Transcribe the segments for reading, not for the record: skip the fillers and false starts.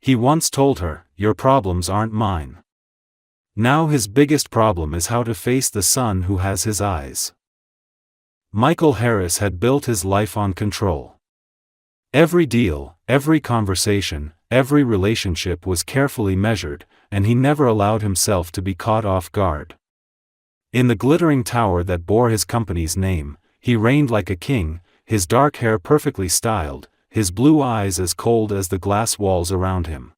He once told her, "Your problems aren't mine." Now his biggest problem is how to face the son who has his eyes. Michael Harris had built his life on control. Every deal, every conversation, every relationship was carefully measured, and he never allowed himself to be caught off guard. In the glittering tower that bore his company's name, he reigned like a king, his dark hair perfectly styled, his blue eyes as cold as the glass walls around him.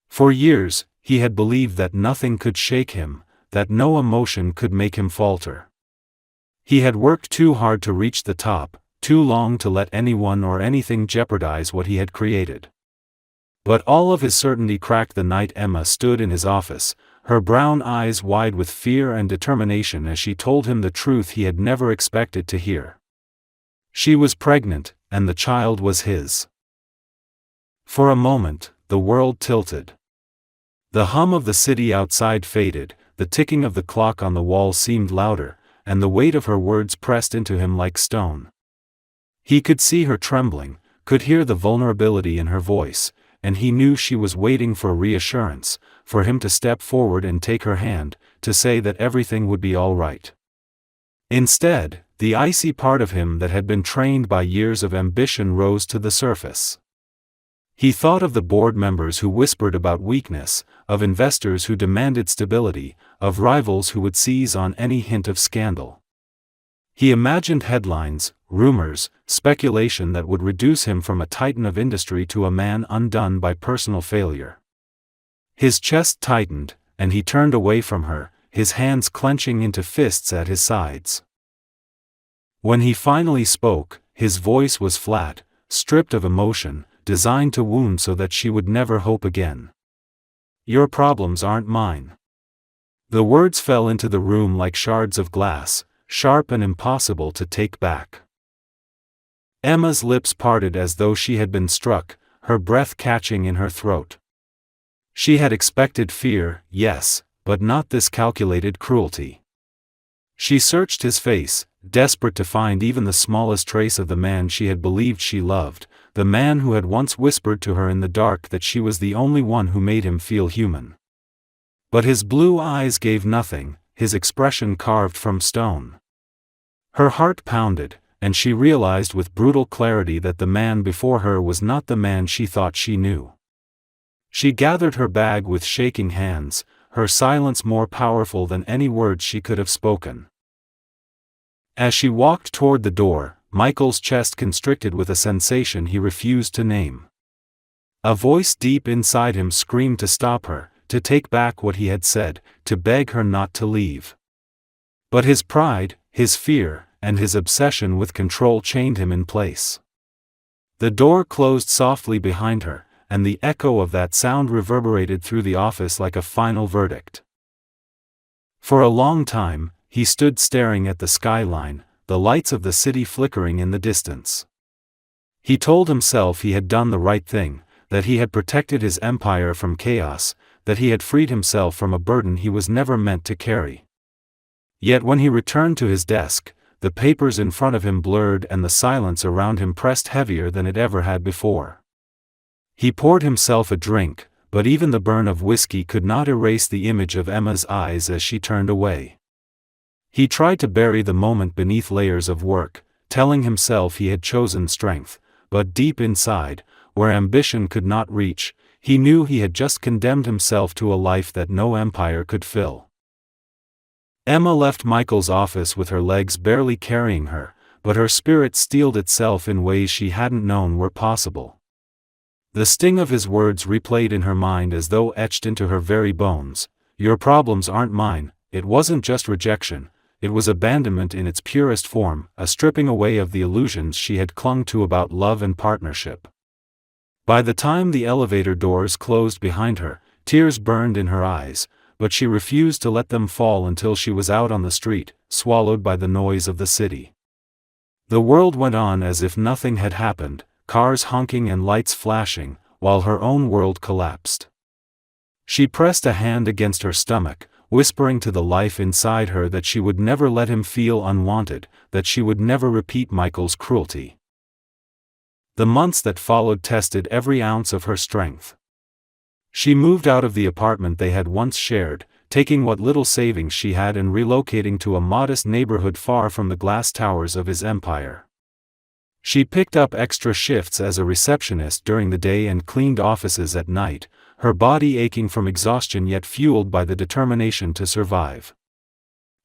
For years, he had believed that nothing could shake him, that no emotion could make him falter. He had worked too hard to reach the top, too long to let anyone or anything jeopardize what he had created. But all of his certainty cracked the night Emma stood in his office, her brown eyes wide with fear and determination as she told him the truth he had never expected to hear. She was pregnant, and the child was his. For a moment, the world tilted. The hum of the city outside faded, the ticking of the clock on the wall seemed louder, and the weight of her words pressed into him like stone. He could see her trembling, could hear the vulnerability in her voice, and he knew she was waiting for reassurance, for him to step forward and take her hand, to say that everything would be all right. Instead, the icy part of him that had been trained by years of ambition rose to the surface. He thought of the board members who whispered about weakness, of investors who demanded stability, of rivals who would seize on any hint of scandal. He imagined headlines, rumors, speculation that would reduce him from a titan of industry to a man undone by personal failure. His chest tightened, and he turned away from her, his hands clenching into fists at his sides. When he finally spoke, his voice was flat, stripped of emotion, designed to wound so that she would never hope again. "Your problems aren't mine." The words fell into the room like shards of glass, sharp and impossible to take back. Emma's lips parted as though she had been struck, her breath catching in her throat. She had expected fear, yes, but not this calculated cruelty. She searched his face, desperate to find even the smallest trace of the man she had believed she loved, the man who had once whispered to her in the dark that she was the only one who made him feel human. But his blue eyes gave nothing, his expression carved from stone. Her heart pounded, and she realized with brutal clarity that the man before her was not the man she thought she knew. She gathered her bag with shaking hands, her silence more powerful than any words she could have spoken. As she walked toward the door, Michael's chest constricted with a sensation he refused to name. A voice deep inside him screamed to stop her, to take back what he had said, to beg her not to leave. But his pride, his fear, and his obsession with control chained him in place. The door closed softly behind her, and the echo of that sound reverberated through the office like a final verdict. For a long time, he stood staring at the skyline, the lights of the city flickering in the distance. He told himself he had done the right thing, that he had protected his empire from chaos, that he had freed himself from a burden he was never meant to carry. Yet when he returned to his desk, the papers in front of him blurred and the silence around him pressed heavier than it ever had before. He poured himself a drink, but even the burn of whiskey could not erase the image of Emma's eyes as she turned away. He tried to bury the moment beneath layers of work, telling himself he had chosen strength, but deep inside, where ambition could not reach, he knew he had just condemned himself to a life that no empire could fill. Emma left Michael's office with her legs barely carrying her, but her spirit steeled itself in ways she hadn't known were possible. The sting of his words replayed in her mind as though etched into her very bones. "Your problems aren't mine." It wasn't just rejection, it was abandonment in its purest form, a stripping away of the illusions she had clung to about love and partnership. By the time the elevator doors closed behind her, tears burned in her eyes, but she refused to let them fall until she was out on the street, swallowed by the noise of the city. The world went on as if nothing had happened, cars honking and lights flashing, while her own world collapsed. She pressed a hand against her stomach, whispering to the life inside her that she would never let him feel unwanted, that she would never repeat Michael's cruelty. The months that followed tested every ounce of her strength. She moved out of the apartment they had once shared, taking what little savings she had and relocating to a modest neighborhood far from the glass towers of his empire. She picked up extra shifts as a receptionist during the day and cleaned offices at night, her body aching from exhaustion yet fueled by the determination to survive.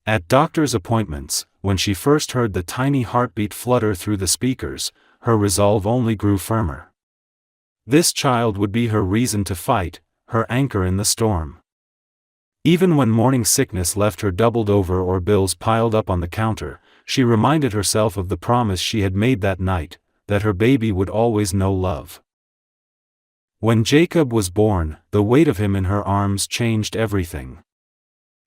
At doctor's appointments, when she first heard the tiny heartbeat flutter through the speakers, her resolve only grew firmer. This child would be her reason to fight, her anchor in the storm. Even when morning sickness left her doubled over or bills piled up on the counter, she reminded herself of the promise she had made that night, that her baby would always know love. When Jacob was born, the weight of him in her arms changed everything.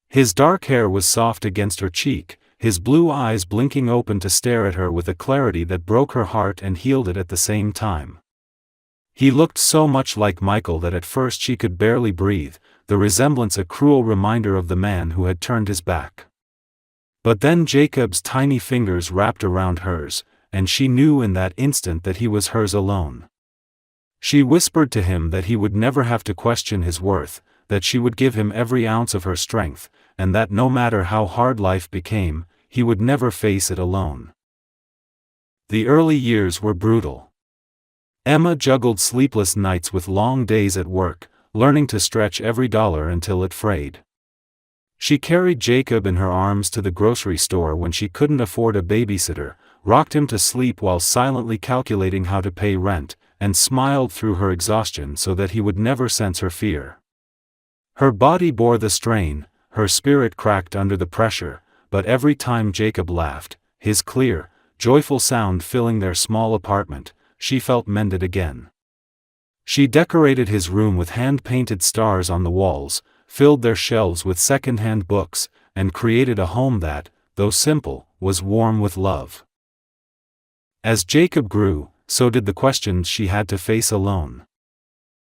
His dark hair was soft against her cheek, his blue eyes blinking open to stare at her with a clarity that broke her heart and healed it at the same time. He looked so much like Michael that at first she could barely breathe, the resemblance a cruel reminder of the man who had turned his back. But then Jacob's tiny fingers wrapped around hers, and she knew in that instant that he was hers alone. She whispered to him that he would never have to question his worth, that she would give him every ounce of her strength, and that no matter how hard life became, he would never face it alone. The early years were brutal. Emma juggled sleepless nights with long days at work, learning to stretch every dollar until it frayed. She carried Jacob in her arms to the grocery store when she couldn't afford a babysitter, rocked him to sleep while silently calculating how to pay rent, and smiled through her exhaustion so that he would never sense her fear. Her body bore the strain, her spirit cracked under the pressure, but every time Jacob laughed, his clear, joyful sound filling their small apartment, she felt mended again. She decorated his room with hand-painted stars on the walls, filled their shelves with second-hand books, and created a home that, though simple, was warm with love. As Jacob grew, so did the questions she had to face alone.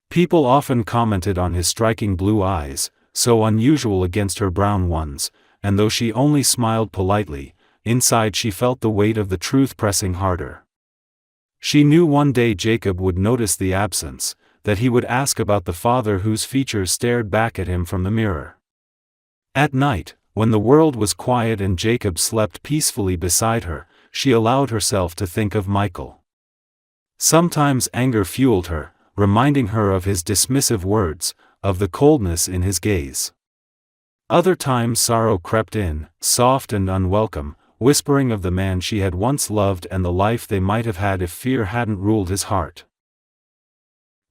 People often commented on his striking blue eyes, so unusual against her brown ones, and though she only smiled politely, inside she felt the weight of the truth pressing harder. She knew one day Jacob would notice the absence, that he would ask about the father whose features stared back at him from the mirror. At night, when the world was quiet and Jacob slept peacefully beside her, she allowed herself to think of Michael. Sometimes anger fueled her, reminding her of his dismissive words, of the coldness in his gaze. Other times sorrow crept in, soft and unwelcome, whispering of the man she had once loved and the life they might have had if fear hadn't ruled his heart.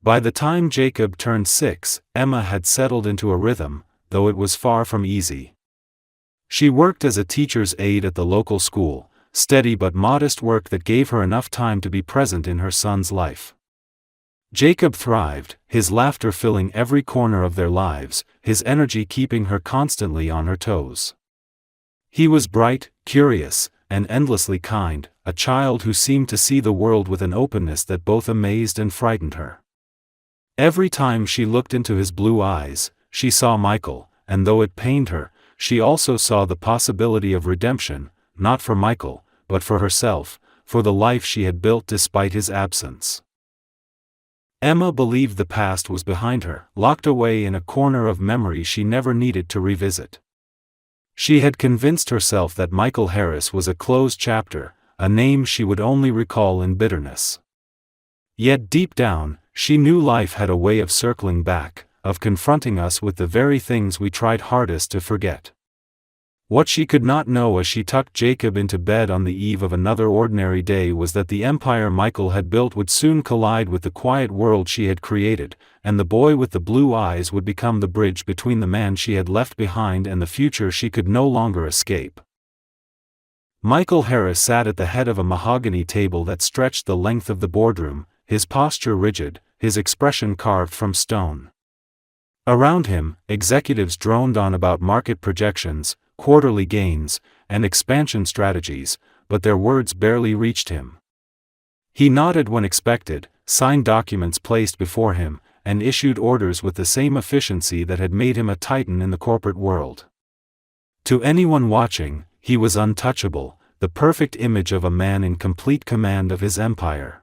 By the time Jacob turned 6, Emma had settled into a rhythm, though it was far from easy. She worked as a teacher's aide at the local school, steady but modest work that gave her enough time to be present in her son's life. Jacob thrived, his laughter filling every corner of their lives, his energy keeping her constantly on her toes. He was bright, curious, and endlessly kind, a child who seemed to see the world with an openness that both amazed and frightened her. Every time she looked into his blue eyes, she saw Michael, and though it pained her, she also saw the possibility of redemption, not for Michael, but for herself, for the life she had built despite his absence. Emma believed the past was behind her, locked away in a corner of memory she never needed to revisit. She had convinced herself that Michael Harris was a closed chapter, a name she would only recall in bitterness. Yet deep down, she knew life had a way of circling back, of confronting us with the very things we tried hardest to forget. What she could not know as she tucked Jacob into bed on the eve of another ordinary day was that the empire Michael had built would soon collide with the quiet world she had created, and the boy with the blue eyes would become the bridge between the man she had left behind and the future she could no longer escape. Michael Harris sat at the head of a mahogany table that stretched the length of the boardroom, his posture rigid, his expression carved from stone. Around him, executives droned on about market projections, quarterly gains, and expansion strategies, but their words barely reached him. He nodded when expected, signed documents placed before him, and issued orders with the same efficiency that had made him a titan in the corporate world. To anyone watching, he was untouchable, the perfect image of a man in complete command of his empire.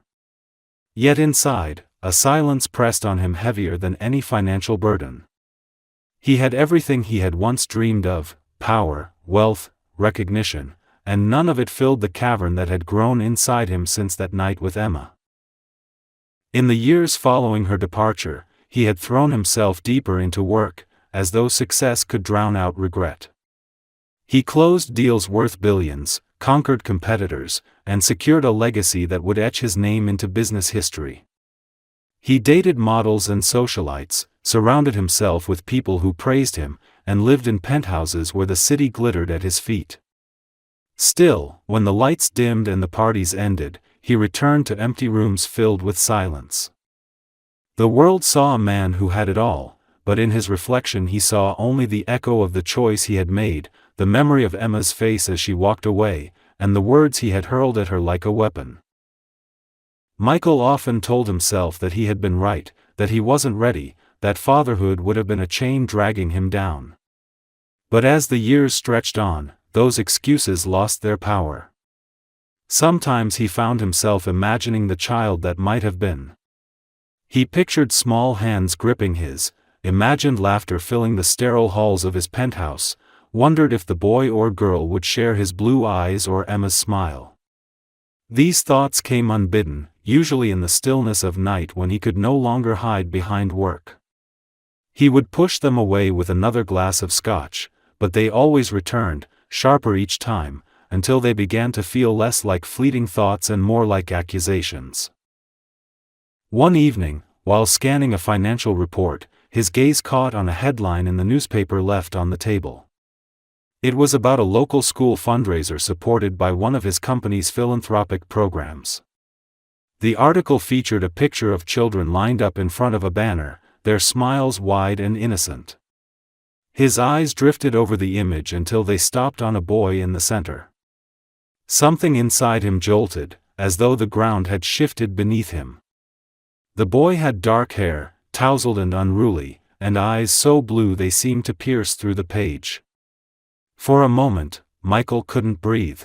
Yet inside, a silence pressed on him heavier than any financial burden. He had everything he had once dreamed of: power, wealth, recognition, and none of it filled the cavern that had grown inside him since that night with Emma. In the years following her departure, he had thrown himself deeper into work, as though success could drown out regret. He closed deals worth billions, conquered competitors, and secured a legacy that would etch his name into business history. He dated models and socialites, surrounded himself with people who praised him, and lived in penthouses where the city glittered at his feet. Still, when the lights dimmed and the parties ended, he returned to empty rooms filled with silence. The world saw a man who had it all, but in his reflection he saw only the echo of the choice he had made, the memory of Emma's face as she walked away, and the words he had hurled at her like a weapon. Michael often told himself that he had been right, that he wasn't ready, that fatherhood would have been a chain dragging him down. But as the years stretched on, those excuses lost their power. Sometimes he found himself imagining the child that might have been. He pictured small hands gripping his, imagined laughter filling the sterile halls of his penthouse, wondered if the boy or girl would share his blue eyes or Emma's smile. These thoughts came unbidden, usually in the stillness of night when he could no longer hide behind work. He would push them away with another glass of scotch, but they always returned, sharper each time, until they began to feel less like fleeting thoughts and more like accusations. One evening, while scanning a financial report, his gaze caught on a headline in the newspaper left on the table. It was about a local school fundraiser supported by one of his company's philanthropic programs. The article featured a picture of children lined up in front of a banner, their smiles wide and innocent. His eyes drifted over the image until they stopped on a boy in the center. Something inside him jolted, as though the ground had shifted beneath him. The boy had dark hair, tousled and unruly, and eyes so blue they seemed to pierce through the page. For a moment, Michael couldn't breathe.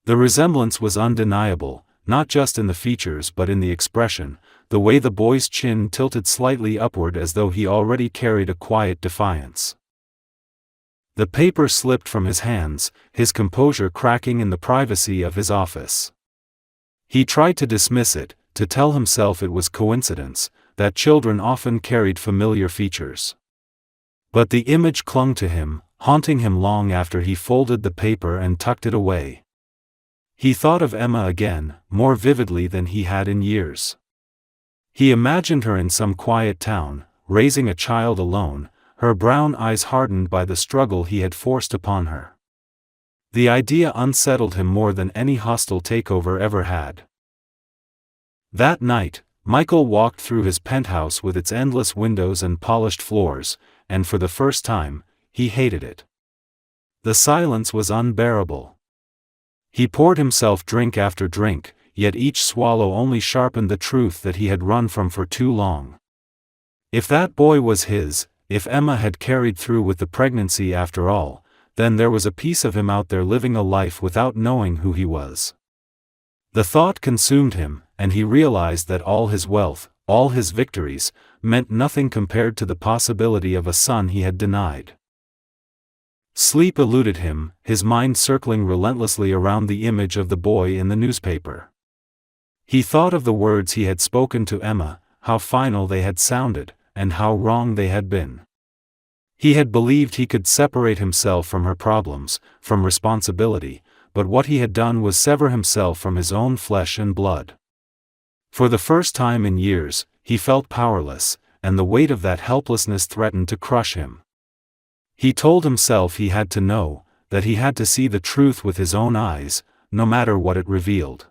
The resemblance was undeniable, not just in the features but in the expression, the way the boy's chin tilted slightly upward as though he already carried a quiet defiance. The paper slipped from his hands, his composure cracking in the privacy of his office. He tried to dismiss it, to tell himself it was coincidence, that children often carried familiar features. But the image clung to him, haunting him long after he folded the paper and tucked it away. He thought of Emma again, more vividly than he had in years. He imagined her in some quiet town, raising a child alone, her brown eyes hardened by the struggle he had forced upon her. The idea unsettled him more than any hostile takeover ever had. That night, Michael walked through his penthouse with its endless windows and polished floors, and for the first time, he hated it. The silence was unbearable. He poured himself drink after drink, yet each swallow only sharpened the truth that he had run from for too long. If that boy was his, if Emma had carried through with the pregnancy after all, then there was a piece of him out there living a life without knowing who he was. The thought consumed him, and he realized that all his wealth, all his victories, meant nothing compared to the possibility of a son he had denied. Sleep eluded him, his mind circling relentlessly around the image of the boy in the newspaper. He thought of the words he had spoken to Emma, how final they had sounded, and how wrong they had been. He had believed he could separate himself from her problems, from responsibility, but what he had done was sever himself from his own flesh and blood. For the first time in years, he felt powerless, and the weight of that helplessness threatened to crush him. He told himself he had to know, that he had to see the truth with his own eyes, no matter what it revealed.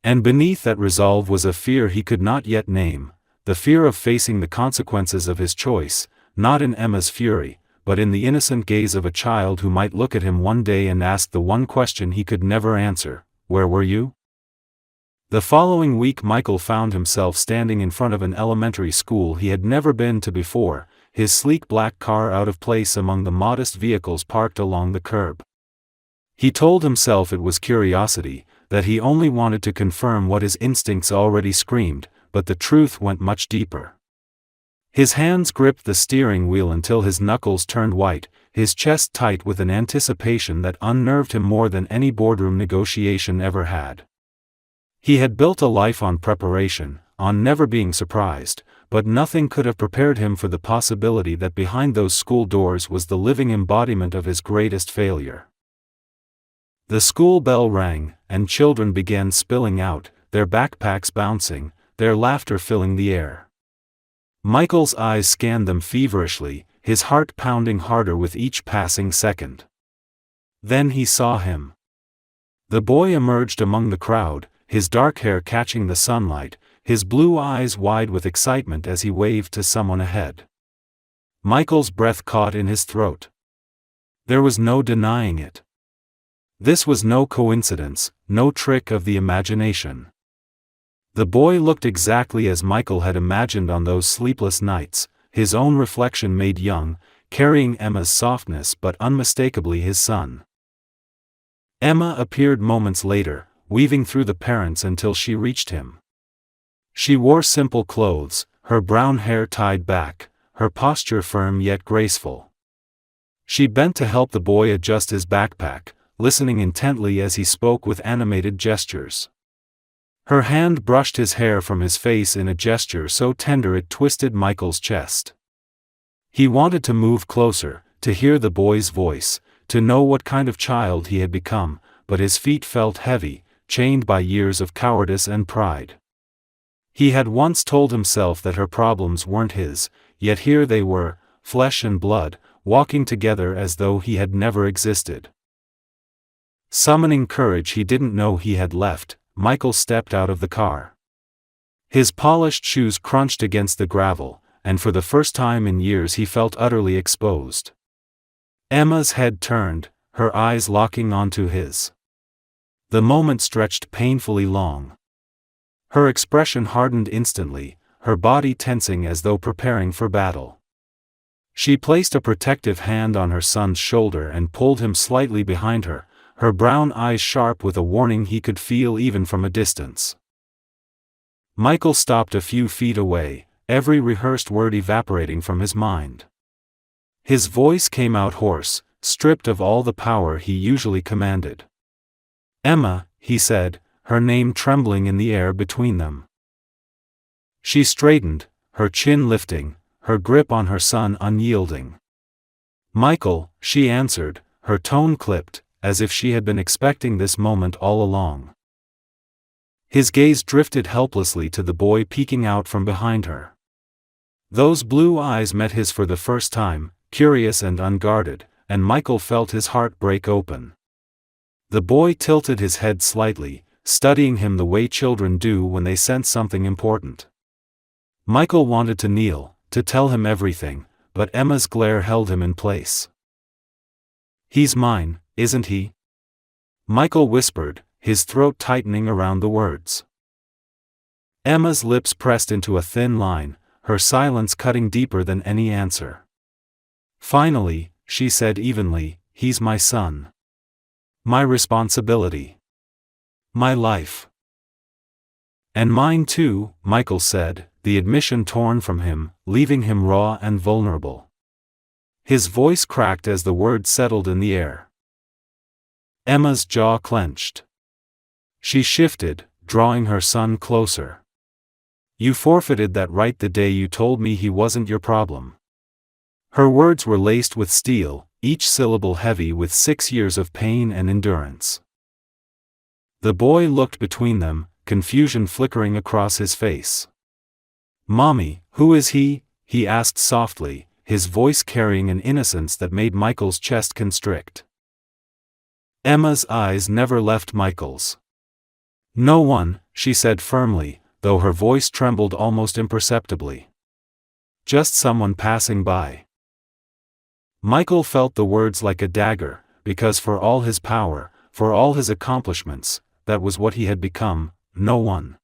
And beneath that resolve was a fear he could not yet name, the fear of facing the consequences of his choice, not in Emma's fury, but in the innocent gaze of a child who might look at him one day and ask the one question he could never answer: "Where were you?" The following week Michael found himself standing in front of an elementary school he had never been to before, his sleek black car out of place among the modest vehicles parked along the curb. He told himself it was curiosity, that he only wanted to confirm what his instincts already screamed, but the truth went much deeper. His hands gripped the steering wheel until his knuckles turned white, his chest tight with an anticipation that unnerved him more than any boardroom negotiation ever had. He had built a life on preparation, on never being surprised, but nothing could have prepared him for the possibility that behind those school doors was the living embodiment of his greatest failure. The school bell rang, and children began spilling out, their backpacks bouncing, their laughter filling the air. Michael's eyes scanned them feverishly, his heart pounding harder with each passing second. Then he saw him. The boy emerged among the crowd, his dark hair catching the sunlight, his blue eyes wide with excitement as he waved to someone ahead. Michael's breath caught in his throat. There was no denying it. This was no coincidence, no trick of the imagination. The boy looked exactly as Michael had imagined on those sleepless nights, his own reflection made young, carrying Emma's softness but unmistakably his son. Emma appeared moments later, weaving through the parents until she reached him. She wore simple clothes, her brown hair tied back, her posture firm yet graceful. She bent to help the boy adjust his backpack, listening intently as he spoke with animated gestures. Her hand brushed his hair from his face in a gesture so tender it twisted Michael's chest. He wanted to move closer, to hear the boy's voice, to know what kind of child he had become, but his feet felt heavy, chained by years of cowardice and pride. He had once told himself that her problems weren't his, yet here they were, flesh and blood, walking together as though he had never existed. Summoning courage he didn't know he had left, Michael stepped out of the car. His polished shoes crunched against the gravel, and for the first time in years he felt utterly exposed. Emma's head turned, her eyes locking onto his. The moment stretched painfully long. Her expression hardened instantly, her body tensing as though preparing for battle. She placed a protective hand on her son's shoulder and pulled him slightly behind her, her brown eyes sharp with a warning he could feel even from a distance. Michael stopped a few feet away, every rehearsed word evaporating from his mind. His voice came out hoarse, stripped of all the power he usually commanded. "Emma," he said, her name trembling in the air between them. She straightened, her chin lifting, her grip on her son unyielding. "Michael," she answered, her tone clipped, as if she had been expecting this moment all along. His gaze drifted helplessly to the boy peeking out from behind her. Those blue eyes met his for the first time, curious and unguarded, and Michael felt his heart break open. The boy tilted his head slightly, studying him the way children do when they sense something important. Michael wanted to kneel, to tell him everything, but Emma's glare held him in place. "He's mine, isn't he?" Michael whispered, his throat tightening around the words. Emma's lips pressed into a thin line, her silence cutting deeper than any answer. Finally, she said evenly, "He's my son. My responsibility. My life." "And mine too," Michael said, the admission torn from him, leaving him raw and vulnerable. His voice cracked as the words settled in the air. Emma's jaw clenched. She shifted, drawing her son closer. "You forfeited that right the day you told me he wasn't your problem." Her words were laced with steel, each syllable heavy with 6 years of pain and endurance. The boy looked between them, confusion flickering across his face. "Mommy, who is he?" he asked softly, his voice carrying an innocence that made Michael's chest constrict. Emma's eyes never left Michael's. "No one," she said firmly, though her voice trembled almost imperceptibly. "Just someone passing by." Michael felt the words like a dagger, because for all his power, for all his accomplishments, that was what he had become, no one.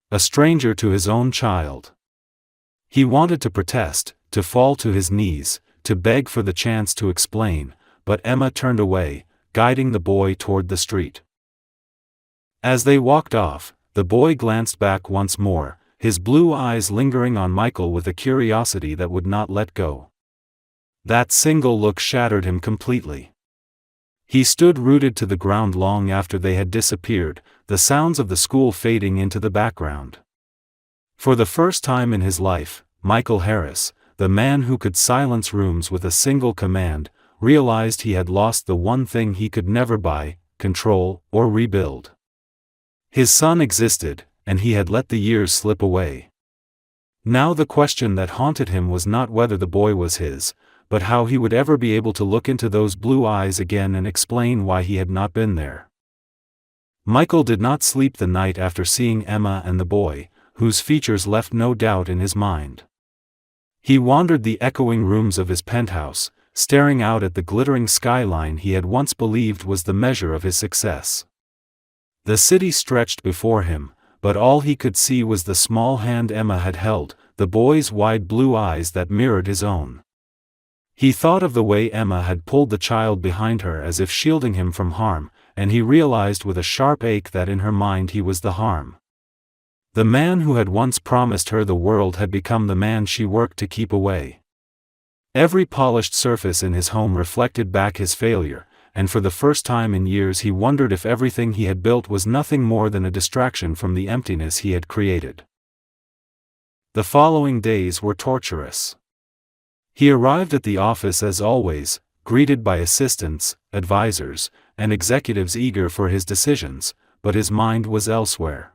A stranger to his own child. He wanted to protest, to fall to his knees, to beg for the chance to explain, but Emma turned away, guiding the boy toward the street. As they walked off, the boy glanced back once more, his blue eyes lingering on Michael with a curiosity that would not let go. That single look shattered him completely. He stood rooted to the ground long after they had disappeared, the sounds of the school fading into the background. For the first time in his life, Michael Harris, the man who could silence rooms with a single command, realized he had lost the one thing he could never buy, control, or rebuild. His son existed, and he had let the years slip away. Now the question that haunted him was not whether the boy was his, but how he would ever be able to look into those blue eyes again and explain why he had not been there. Michael did not sleep the night after seeing Emma and the boy, whose features left no doubt in his mind. He wandered the echoing rooms of his penthouse, staring out at the glittering skyline he had once believed was the measure of his success. The city stretched before him, but all he could see was the small hand Emma had held, the boy's wide blue eyes that mirrored his own. He thought of the way Emma had pulled the child behind her as if shielding him from harm, and he realized with a sharp ache that in her mind he was the harm. The man who had once promised her the world had become the man she worked to keep away. Every polished surface in his home reflected back his failure, and for the first time in years he wondered if everything he had built was nothing more than a distraction from the emptiness he had created. The following days were torturous. He arrived at the office as always, greeted by assistants, advisors, and executives eager for his decisions, but his mind was elsewhere.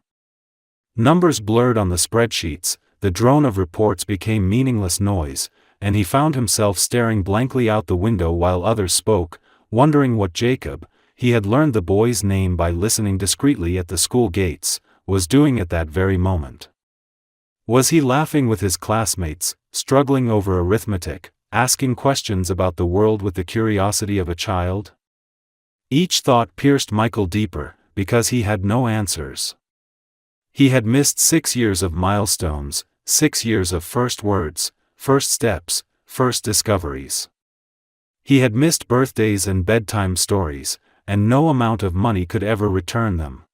Numbers blurred on the spreadsheets, the drone of reports became meaningless noise, and he found himself staring blankly out the window while others spoke, wondering what Jacob, he had learned the boy's name by listening discreetly at the school gates, was doing at that very moment. Was he laughing with his classmates, struggling over arithmetic, asking questions about the world with the curiosity of a child? Each thought pierced Michael deeper, because he had no answers. He had missed 6 years of milestones, 6 years of first words, first steps, first discoveries. He had missed birthdays and bedtime stories, and no amount of money could ever return them.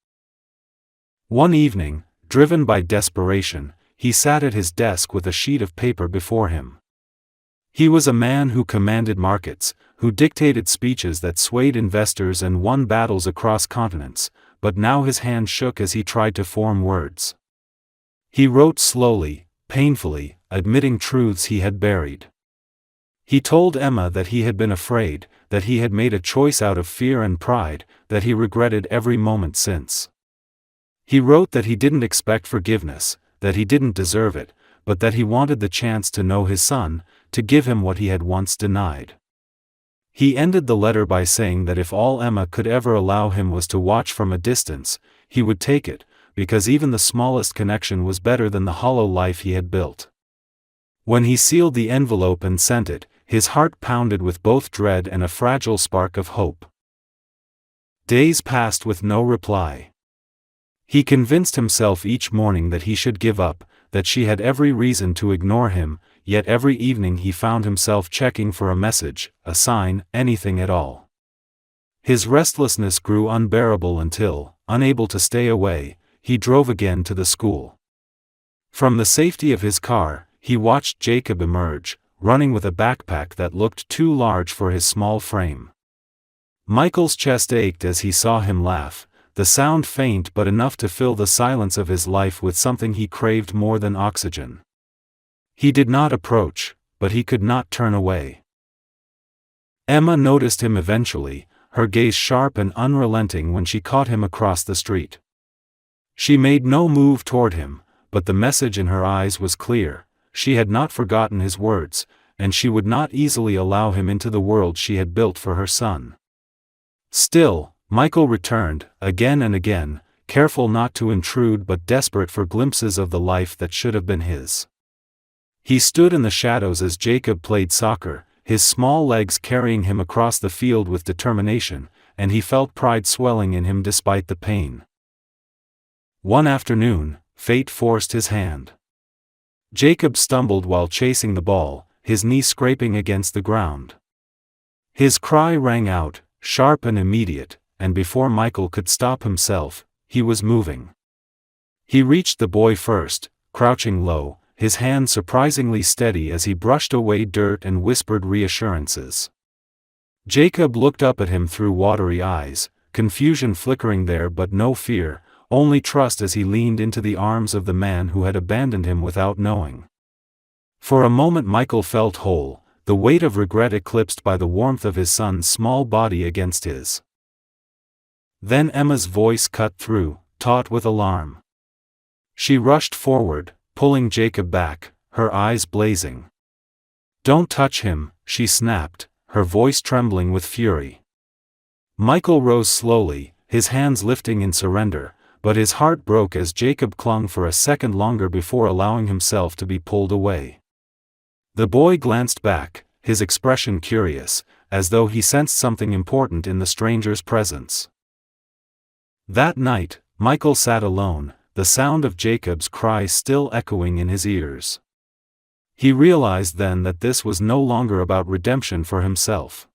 One evening, driven by desperation, he sat at his desk with a sheet of paper before him. He was a man who commanded markets, who dictated speeches that swayed investors and won battles across continents, but now his hand shook as he tried to form words. He wrote slowly, painfully, admitting truths he had buried. He told Emma that he had been afraid, that he had made a choice out of fear and pride, that he regretted every moment since. He wrote that he didn't expect forgiveness, that he didn't deserve it, but that he wanted the chance to know his son, to give him what he had once denied. He ended the letter by saying that if all Emma could ever allow him was to watch from a distance, he would take it, because even the smallest connection was better than the hollow life he had built. When he sealed the envelope and sent it, his heart pounded with both dread and a fragile spark of hope. Days passed with no reply. He convinced himself each morning that he should give up, that she had every reason to ignore him, yet every evening he found himself checking for a message, a sign, anything at all. His restlessness grew unbearable until, unable to stay away, he drove again to the school. From the safety of his car, he watched Jacob emerge, running with a backpack that looked too large for his small frame. Michael's chest ached as he saw him laugh, the sound faint but enough to fill the silence of his life with something he craved more than oxygen. He did not approach, but he could not turn away. Emma noticed him eventually, her gaze sharp and unrelenting when she caught him across the street. She made no move toward him, but the message in her eyes was clear. She had not forgotten his words, and she would not easily allow him into the world she had built for her son. Still, Michael returned, again and again, careful not to intrude but desperate for glimpses of the life that should have been his. He stood in the shadows as Jacob played soccer, his small legs carrying him across the field with determination, and he felt pride swelling in him despite the pain. One afternoon, fate forced his hand. Jacob stumbled while chasing the ball, his knee scraping against the ground. His cry rang out, sharp and immediate, and before Michael could stop himself, he was moving. He reached the boy first, crouching low, his hand surprisingly steady as he brushed away dirt and whispered reassurances. Jacob looked up at him through watery eyes, confusion flickering there but no fear, only trust as he leaned into the arms of the man who had abandoned him without knowing. For a moment Michael felt whole, the weight of regret eclipsed by the warmth of his son's small body against his. Then Emma's voice cut through, taut with alarm. She rushed forward, pulling Jacob back, her eyes blazing. "Don't touch him," she snapped, her voice trembling with fury. Michael rose slowly, his hands lifting in surrender, but his heart broke as Jacob clung for a second longer before allowing himself to be pulled away. The boy glanced back, his expression curious, as though he sensed something important in the stranger's presence. That night, Michael sat alone, the sound of Jacob's cry still echoing in his ears. He realized then that this was no longer about redemption for himself.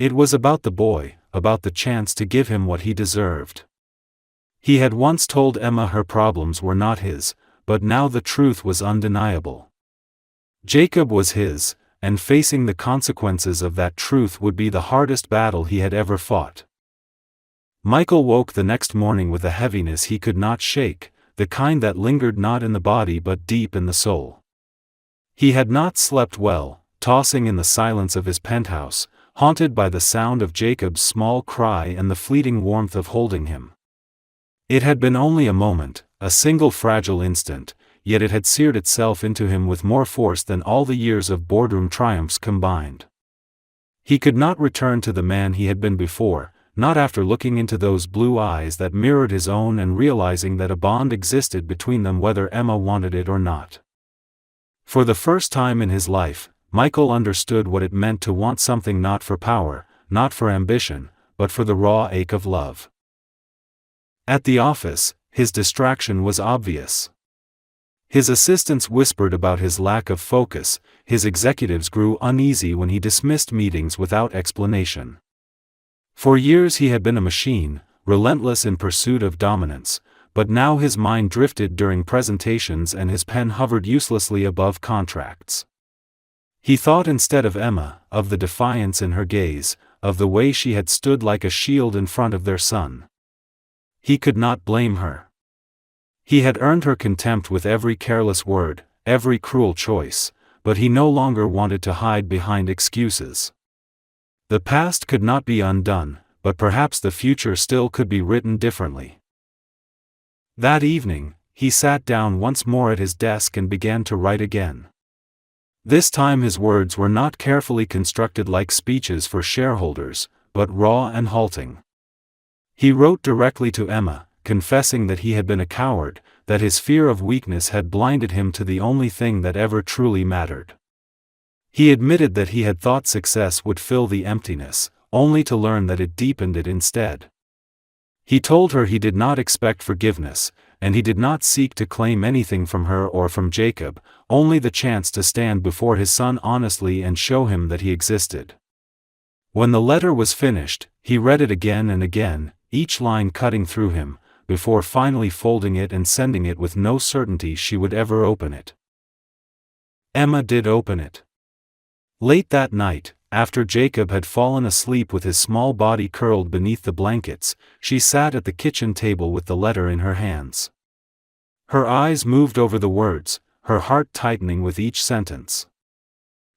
It was about the boy, about the chance to give him what he deserved. He had once told Emma her problems were not his, but now the truth was undeniable. Jacob was his, and facing the consequences of that truth would be the hardest battle he had ever fought. Michael woke the next morning with a heaviness he could not shake, the kind that lingered not in the body but deep in the soul. He had not slept well, tossing in the silence of his penthouse, haunted by the sound of Jacob's small cry and the fleeting warmth of holding him. It had been only a moment, a single fragile instant, yet it had seared itself into him with more force than all the years of boardroom triumphs combined. He could not return to the man he had been before, not after looking into those blue eyes that mirrored his own and realizing that a bond existed between them whether Emma wanted it or not. For the first time in his life, Michael understood what it meant to want something not for power, not for ambition, but for the raw ache of love. At the office, his distraction was obvious. His assistants whispered about his lack of focus, his executives grew uneasy when he dismissed meetings without explanation. For years he had been a machine, relentless in pursuit of dominance, but now his mind drifted during presentations and his pen hovered uselessly above contracts. He thought instead of Emma, of the defiance in her gaze, of the way she had stood like a shield in front of their son. He could not blame her. He had earned her contempt with every careless word, every cruel choice, but he no longer wanted to hide behind excuses. The past could not be undone, but perhaps the future still could be written differently. That evening, he sat down once more at his desk and began to write again. This time his words were not carefully constructed like speeches for shareholders, but raw and halting. He wrote directly to Emma, confessing that he had been a coward, that his fear of weakness had blinded him to the only thing that ever truly mattered. He admitted that he had thought success would fill the emptiness, only to learn that it deepened it instead. He told her he did not expect forgiveness, and he did not seek to claim anything from her or from Jacob, only the chance to stand before his son honestly and show him that he existed. When the letter was finished, he read it again and again, each line cutting through him, before finally folding it and sending it with no certainty she would ever open it. Emma did open it. Late that night, after Jacob had fallen asleep with his small body curled beneath the blankets, she sat at the kitchen table with the letter in her hands. Her eyes moved over the words, her heart tightening with each sentence.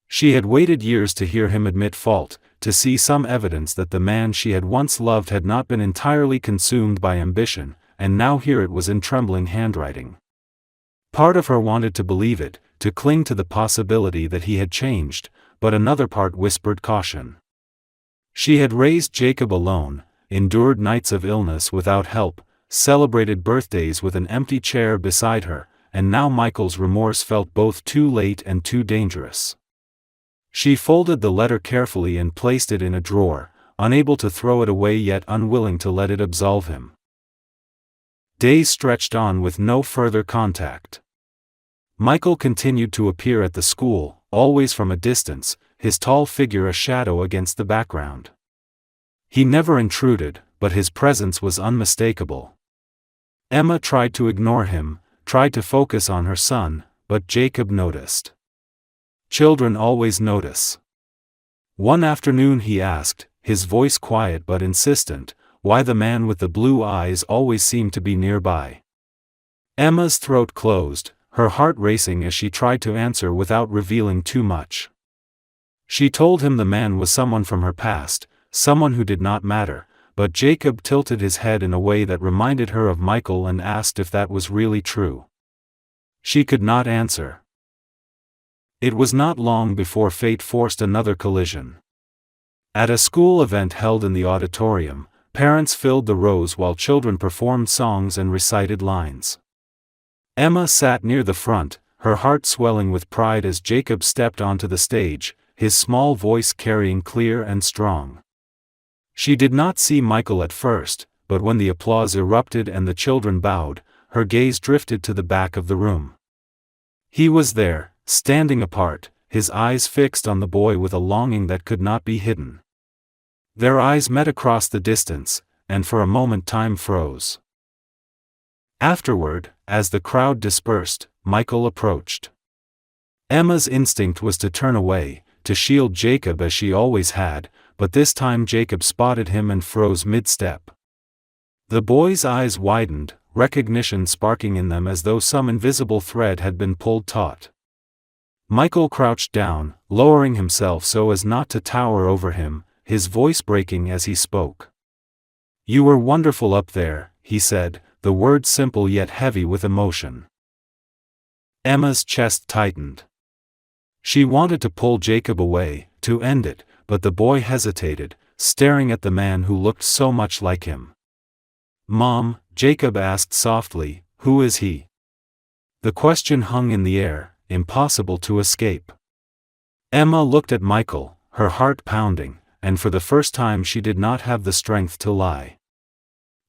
She had waited years to hear him admit fault, to see some evidence that the man she had once loved had not been entirely consumed by ambition, and now here it was in trembling handwriting. Part of her wanted to believe it, to cling to the possibility that he had changed, but another part whispered caution. She had raised Jacob alone, endured nights of illness without help, celebrated birthdays with an empty chair beside her, and now Michael's remorse felt both too late and too dangerous. She folded the letter carefully and placed it in a drawer, unable to throw it away yet unwilling to let it absolve him. Days stretched on with no further contact. Michael continued to appear at the school, always from a distance, his tall figure a shadow against the background. He never intruded, but his presence was unmistakable. Emma tried to ignore him, tried to focus on her son, but Jacob noticed. Children always notice. One afternoon he asked, his voice quiet but insistent, why the man with the blue eyes always seemed to be nearby. Emma's throat closed, her heart racing as she tried to answer without revealing too much. She told him the man was someone from her past, someone who did not matter, but Jacob tilted his head in a way that reminded her of Michael and asked if that was really true. She could not answer. It was not long before fate forced another collision. At a school event held in the auditorium, parents filled the rows while children performed songs and recited lines. Emma sat near the front, her heart swelling with pride as Jacob stepped onto the stage, his small voice carrying clear and strong. She did not see Michael at first, but when the applause erupted and the children bowed, her gaze drifted to the back of the room. He was there, standing apart, his eyes fixed on the boy with a longing that could not be hidden. Their eyes met across the distance, and for a moment time froze. Afterward, as the crowd dispersed, Michael approached. Emma's instinct was to turn away, to shield Jacob as she always had, but this time Jacob spotted him and froze mid-step. The boy's eyes widened, recognition sparking in them as though some invisible thread had been pulled taut. Michael crouched down, lowering himself so as not to tower over him, his voice breaking as he spoke. "You were wonderful up there," he said, the words simple yet heavy with emotion. Emma's chest tightened. She wanted to pull Jacob away, to end it, but the boy hesitated, staring at the man who looked so much like him. "Mom," Jacob asked softly, "who is he?" The question hung in the air, impossible to escape. Emma looked at Michael, her heart pounding, and for the first time she did not have the strength to lie.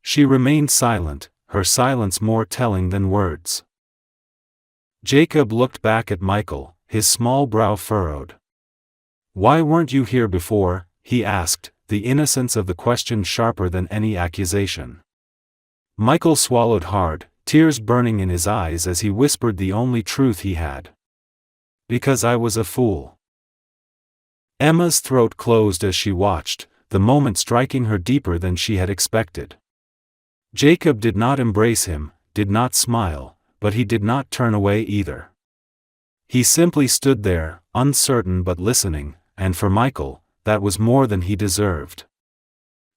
She remained silent, her silence more telling than words. Jacob looked back at Michael, his small brow furrowed. "Why weren't you here before?" he asked, the innocence of the question sharper than any accusation. Michael swallowed hard, tears burning in his eyes as he whispered the only truth he had. "Because I was a fool." Emma's throat closed as she watched, the moment striking her deeper than she had expected. Jacob did not embrace him, did not smile, but he did not turn away either. He simply stood there, uncertain but listening, and for Michael, that was more than he deserved.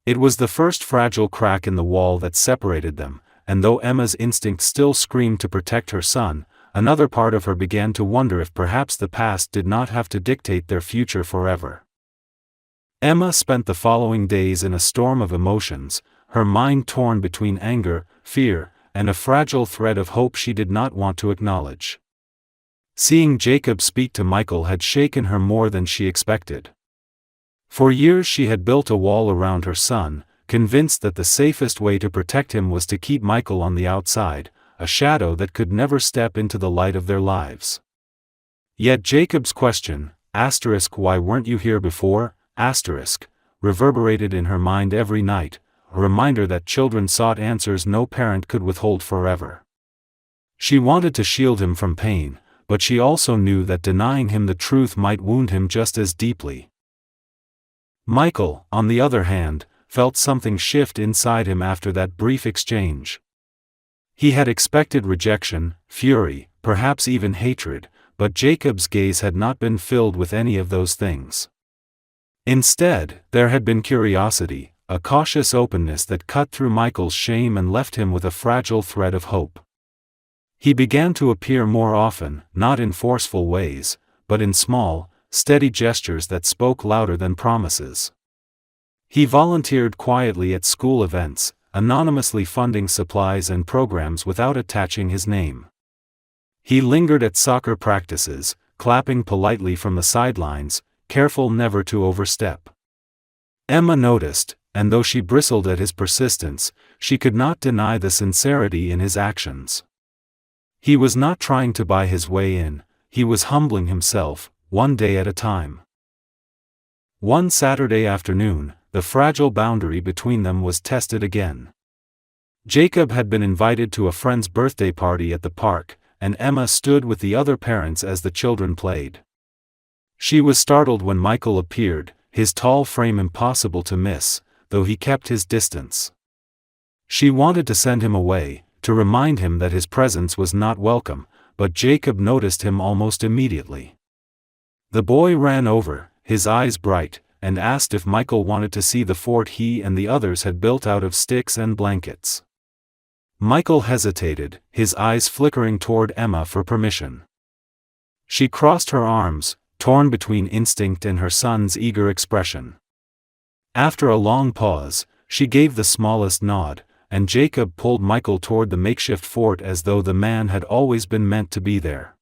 It was the first fragile crack in the wall that separated them, and though Emma's instinct still screamed to protect her son, another part of her began to wonder if perhaps the past did not have to dictate their future forever. Emma spent the following days in a storm of emotions, her mind torn between anger, fear, and a fragile thread of hope she did not want to acknowledge. Seeing Jacob speak to Michael had shaken her more than she expected. For years she had built a wall around her son, convinced that the safest way to protect him was to keep Michael on the outside, a shadow that could never step into the light of their lives. Yet Jacob's question, "why weren't you here before?" reverberated in her mind every night, a reminder that children sought answers no parent could withhold forever. She wanted to shield him from pain, but she also knew that denying him the truth might wound him just as deeply. Michael, on the other hand, felt something shift inside him after that brief exchange. He had expected rejection, fury, perhaps even hatred, but Jacob's gaze had not been filled with any of those things. Instead, there had been curiosity, a cautious openness that cut through Michael's shame and left him with a fragile thread of hope. He began to appear more often, not in forceful ways, but in small, steady gestures that spoke louder than promises. He volunteered quietly at school events, anonymously funding supplies and programs without attaching his name. He lingered at soccer practices, clapping politely from the sidelines, careful never to overstep. Emma noticed, and though she bristled at his persistence, she could not deny the sincerity in his actions. He was not trying to buy his way in, he was humbling himself, one day at a time. One Saturday afternoon, the fragile boundary between them was tested again. Jacob had been invited to a friend's birthday party at the park, and Emma stood with the other parents as the children played. She was startled when Michael appeared, his tall frame impossible to miss, though he kept his distance. She wanted to send him away, to remind him that his presence was not welcome, but Jacob noticed him almost immediately. The boy ran over, his eyes bright, and asked if Michael wanted to see the fort he and the others had built out of sticks and blankets. Michael hesitated, his eyes flickering toward Emma for permission. She crossed her arms, torn between instinct and her son's eager expression. After a long pause, she gave the smallest nod, and Jacob pulled Michael toward the makeshift fort as though the man had always been meant to be there.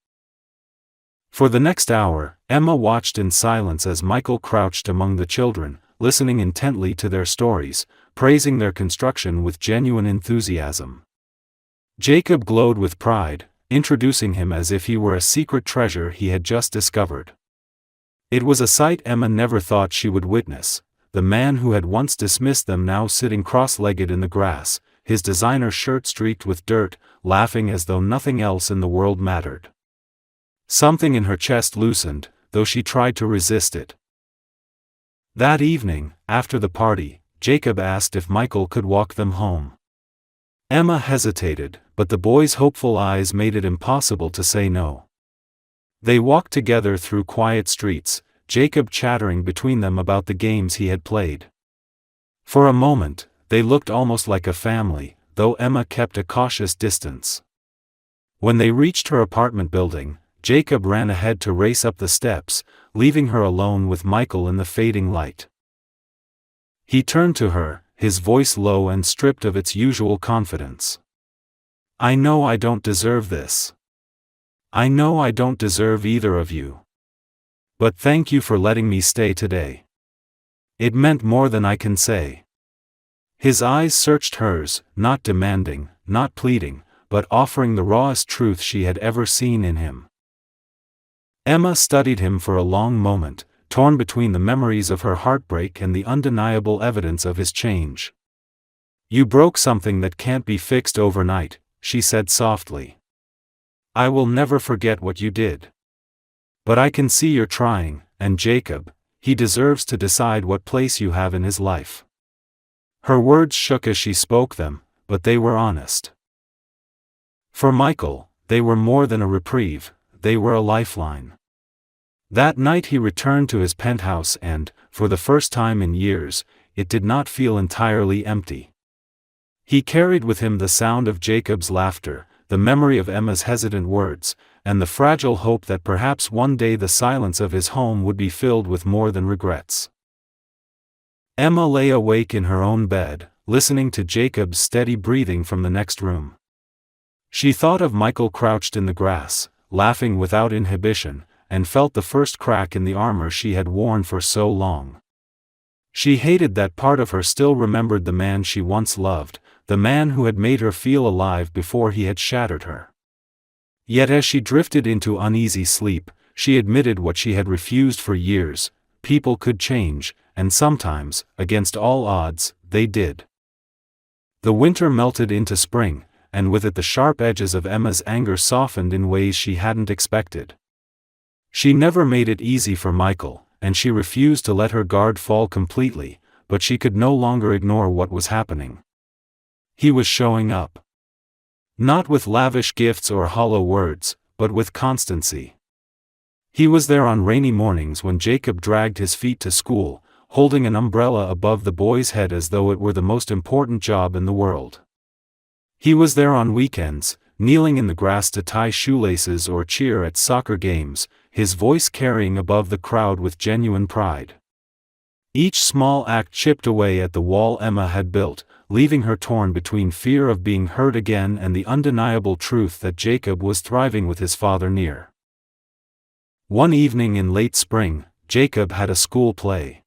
For the next hour, Emma watched in silence as Michael crouched among the children, listening intently to their stories, praising their construction with genuine enthusiasm. Jacob glowed with pride, introducing him as if he were a secret treasure he had just discovered. It was a sight Emma never thought she would witness, the man who had once dismissed them now sitting cross-legged in the grass, his designer shirt streaked with dirt, laughing as though nothing else in the world mattered. Something in her chest loosened, though she tried to resist it. That evening, after the party, Jacob asked if Michael could walk them home. Emma hesitated, but the boy's hopeful eyes made it impossible to say no. They walked together through quiet streets, Jacob chattering between them about the games he had played. For a moment, they looked almost like a family, though Emma kept a cautious distance. When they reached her apartment building, Jacob ran ahead to race up the steps, leaving her alone with Michael in the fading light. He turned to her, his voice low and stripped of its usual confidence. "I know I don't deserve this. I know I don't deserve either of you. But thank you for letting me stay today. It meant more than I can say." His eyes searched hers, not demanding, not pleading, but offering the rawest truth she had ever seen in him. Emma studied him for a long moment, torn between the memories of her heartbreak and the undeniable evidence of his change. "You broke something that can't be fixed overnight," she said softly. "I will never forget what you did. But I can see you're trying, and Jacob, he deserves to decide what place you have in his life." Her words shook as she spoke them, but they were honest. For Michael, they were more than a reprieve, they were a lifeline. That night he returned to his penthouse and, for the first time in years, it did not feel entirely empty. He carried with him the sound of Jacob's laughter, the memory of Emma's hesitant words, and the fragile hope that perhaps one day the silence of his home would be filled with more than regrets. Emma lay awake in her own bed, listening to Jacob's steady breathing from the next room. She thought of Michael crouched in the grass, laughing without inhibition, and felt the first crack in the armor she had worn for so long. She hated that part of her still remembered the man she once loved, the man who had made her feel alive before he had shattered her. Yet as she drifted into uneasy sleep, she admitted what she had refused for years: people could change, and sometimes, against all odds, they did. The winter melted into spring, and with it the sharp edges of Emma's anger softened in ways she hadn't expected. She never made it easy for Michael, and she refused to let her guard fall completely, but she could no longer ignore what was happening. He was showing up. Not with lavish gifts or hollow words, but with constancy. He was there on rainy mornings when Jacob dragged his feet to school, holding an umbrella above the boy's head as though it were the most important job in the world. He was there on weekends, kneeling in the grass to tie shoelaces or cheer at soccer games, his voice carrying above the crowd with genuine pride. Each small act chipped away at the wall Emma had built, leaving her torn between fear of being hurt again and the undeniable truth that Jacob was thriving with his father near. One evening in late spring, Jacob had a school play.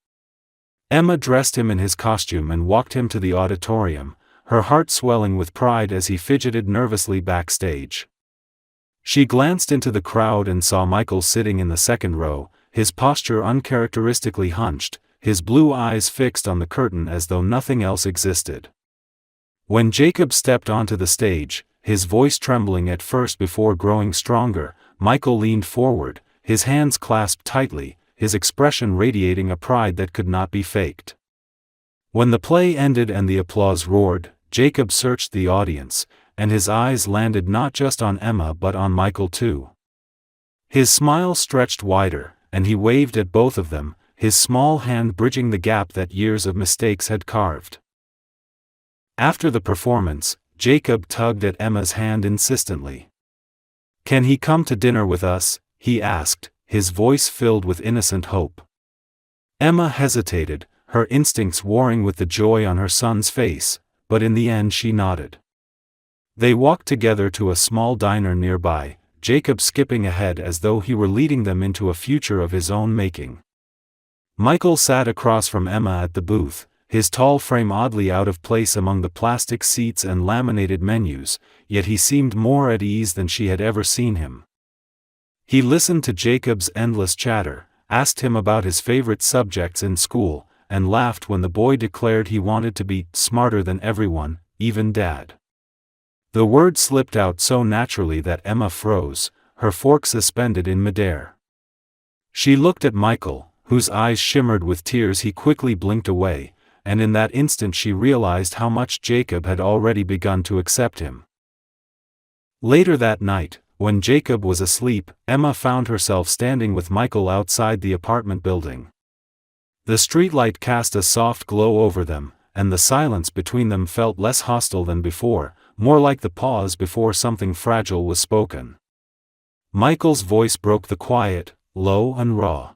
Emma dressed him in his costume and walked him to the auditorium, her heart swelling with pride as he fidgeted nervously backstage. She glanced into the crowd and saw Michael sitting in the second row, his posture uncharacteristically hunched, his blue eyes fixed on the curtain as though nothing else existed. When Jacob stepped onto the stage, his voice trembling at first before growing stronger, Michael leaned forward, his hands clasped tightly, his expression radiating a pride that could not be faked. When the play ended and the applause roared, Jacob searched the audience, and his eyes landed not just on Emma but on Michael too. His smile stretched wider, and he waved at both of them, his small hand bridging the gap that years of mistakes had carved. After the performance, Jacob tugged at Emma's hand insistently. "Can he come to dinner with us?" he asked, his voice filled with innocent hope. Emma hesitated, her instincts warring with the joy on her son's face, but in the end she nodded. They walked together to a small diner nearby, Jacob skipping ahead as though he were leading them into a future of his own making. Michael sat across from Emma at the booth, his tall frame oddly out of place among the plastic seats and laminated menus, yet he seemed more at ease than she had ever seen him. He listened to Jacob's endless chatter, asked him about his favorite subjects in school, and laughed when the boy declared he wanted to be smarter than everyone, even Dad. The word slipped out so naturally that Emma froze, her fork suspended in midair. She looked at Michael, whose eyes shimmered with tears. He quickly blinked away, and in that instant she realized how much Jacob had already begun to accept him. Later that night, when Jacob was asleep, Emma found herself standing with Michael outside the apartment building. The streetlight cast a soft glow over them, and the silence between them felt less hostile than before, more like the pause before something fragile was spoken. Michael's voice broke the quiet, low and raw.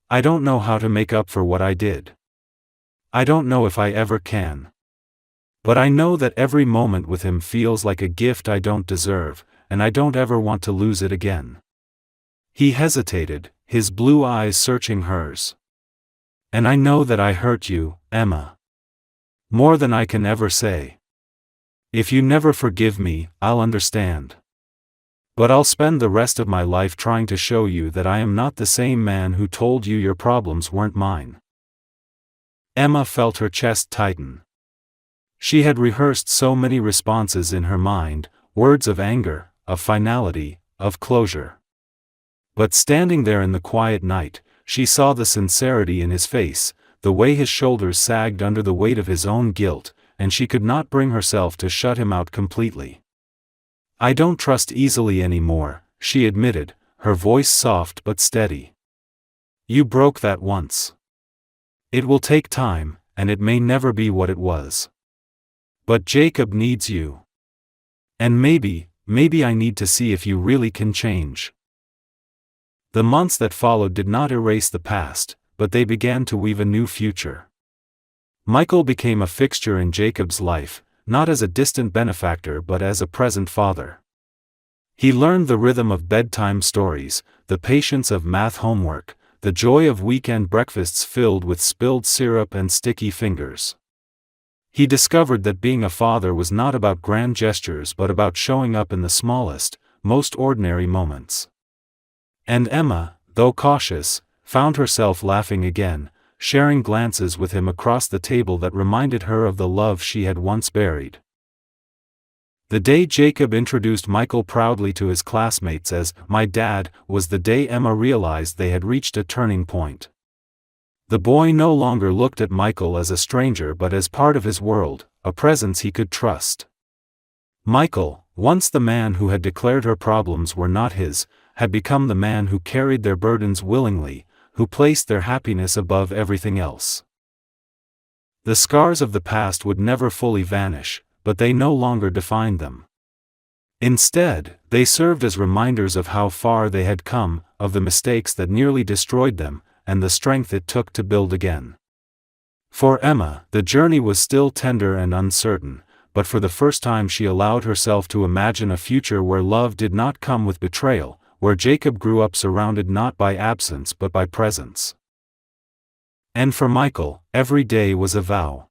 "I don't know how to make up for what I did. I don't know if I ever can. But I know that every moment with him feels like a gift I don't deserve, and I don't ever want to lose it again." He hesitated, his blue eyes searching hers. "And I know that I hurt you, Emma. More than I can ever say. If you never forgive me, I'll understand. But I'll spend the rest of my life trying to show you that I am not the same man who told you your problems weren't mine." Emma felt her chest tighten. She had rehearsed so many responses in her mind, words of anger, of finality, of closure. But standing there in the quiet night, she saw the sincerity in his face, the way his shoulders sagged under the weight of his own guilt, and she could not bring herself to shut him out completely. "I don't trust easily anymore," she admitted, her voice soft but steady. "You broke that once. It will take time, and it may never be what it was. But Jacob needs you. And maybe I need to see if you really can change." The months that followed did not erase the past, but they began to weave a new future. Michael became a fixture in Jacob's life, not as a distant benefactor but as a present father. He learned the rhythm of bedtime stories, the patience of math homework, the joy of weekend breakfasts filled with spilled syrup and sticky fingers. He discovered that being a father was not about grand gestures but about showing up in the smallest, most ordinary moments. And Emma, though cautious, found herself laughing again, sharing glances with him across the table that reminded her of the love she had once buried. The day Jacob introduced Michael proudly to his classmates as "my dad" was the day Emma realized they had reached a turning point. The boy no longer looked at Michael as a stranger but as part of his world, a presence he could trust. Michael, once the man who had declared her problems were not his, had become the man who carried their burdens willingly, who placed their happiness above everything else. The scars of the past would never fully vanish, but they no longer defined them. Instead, they served as reminders of how far they had come, of the mistakes that nearly destroyed them, and the strength it took to build again. For Emma, the journey was still tender and uncertain, but for the first time she allowed herself to imagine a future where love did not come with betrayal, where Jacob grew up surrounded not by absence but by presence. And for Michael, every day was a vow.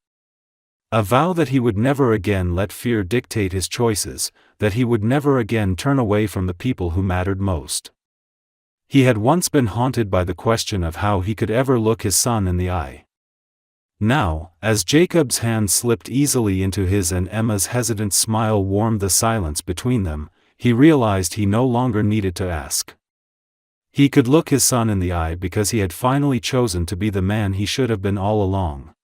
A vow that he would never again let fear dictate his choices, that he would never again turn away from the people who mattered most. He had once been haunted by the question of how he could ever look his son in the eye. Now, as Jacob's hand slipped easily into his and Emma's hesitant smile warmed the silence between them, he realized he no longer needed to ask. He could look his son in the eye because he had finally chosen to be the man he should have been all along.